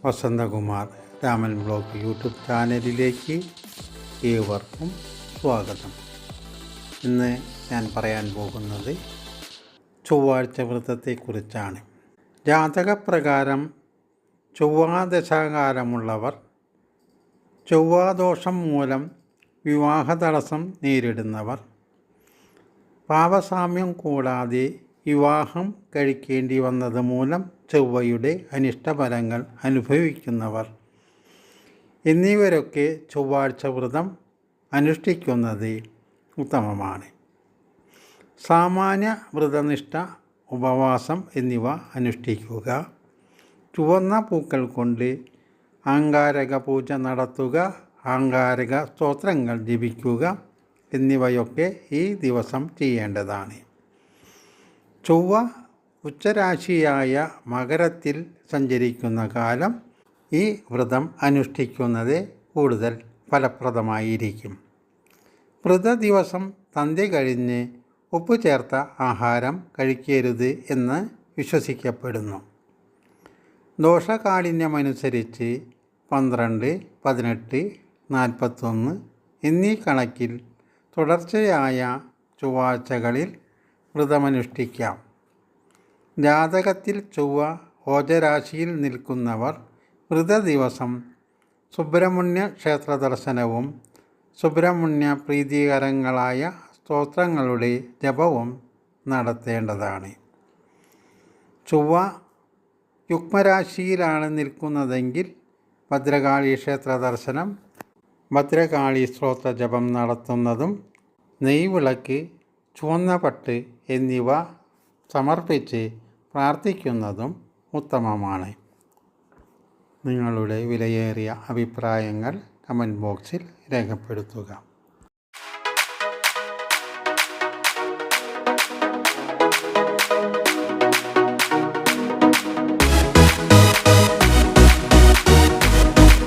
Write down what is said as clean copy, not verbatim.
Vasanthakumar Raman blog YouTube ചാനലിലേക്ക് ഏവർക്കും സ്വാഗതം. ഇന്ന് ഞാൻ പറയാൻ പോകുന്നത് ചൊവ്വാഴ്ച വ്രതത്തെക്കുറിച്ചാണ്. ജാതകപ്രകാരം ചൊവ്വാദശാകാലമുള്ളവർ ചൊവ്വാദോഷം മൂലം വിവാഹ തടസ്സം നേരിടുന്നവർ, പാപസാമ്യം കൂടാതെ വിവാഹം കഴിക്കേണ്ടി വന്നത് മൂലം ചൊവ്വയുടെ അനിഷ്ടഫലങ്ങൾ അനുഭവിക്കുന്നവർ എന്നിവരൊക്കെ ചൊവ്വാഴ്ച വ്രതം അനുഷ്ഠിക്കുന്നത് ഉത്തമമാണ്. സാമാന്യ വ്രതനിഷ്ഠ, ഉപവാസം എന്നിവ അനുഷ്ഠിക്കുക, ചുവന്ന പൂക്കൾ കൊണ്ട് ആങ്കാരക പൂജ നടത്തുക, ആങ്കാരക സ്തോത്രങ്ങൾ ജപിക്കുക എന്നിവയൊക്കെ ഈ ദിവസം ചെയ്യേണ്ടതാണ്. ചൊവ്വ ഉച്ചരാശിയായ മകരത്തിൽ സഞ്ചരിക്കുന്ന കാലം ഈ വ്രതം അനുഷ്ഠിക്കുന്നത് കൂടുതൽ ഫലപ്രദമായിരിക്കും. വ്രത ദിവസം സന്ധ്യ കഴിഞ്ഞ് ഉപ്പ് ചേർത്ത ആഹാരം കഴിക്കരുത് എന്ന് വിശ്വസിക്കപ്പെടുന്നു. ദോഷകാഠിന്യമനുസരിച്ച് 12, 18, 41 എന്നീ കണക്കിൽ തുടർച്ചയായ ചൊവ്വാഴ്ചകളിൽ വ്രതമനുഷ്ഠിക്കാം. ജാതകത്തിൽ ചൊവ്വ ഓജരാശിയിൽ നിൽക്കുന്നവർ വ്രത ദിവസം സുബ്രഹ്മണ്യ ക്ഷേത്ര ദർശനവും സുബ്രഹ്മണ്യ പ്രീതികരങ്ങളായ സ്തോത്രങ്ങളുടെ ജപവും നടത്തേണ്ടതാണ്. ചൊവ്വ യുഗ്മരാശിയിലാണ് നിൽക്കുന്നതെങ്കിൽ ഭദ്രകാളി ക്ഷേത്ര ദർശനം, ഭദ്രകാളി സ്തോത്ര ജപം നടത്തുന്നതും നെയ്വിളക്ക്, ചുവന്ന പട്ട് എന്നിവ സമർപ്പിച്ച് പ്രാർത്ഥിക്കുന്നതും ഉത്തമമാണ്. നിങ്ങളുടെ വിലയേറിയ അഭിപ്രായങ്ങൾ കമൻറ്റ് ബോക്സിൽ രേഖപ്പെടുത്തുക.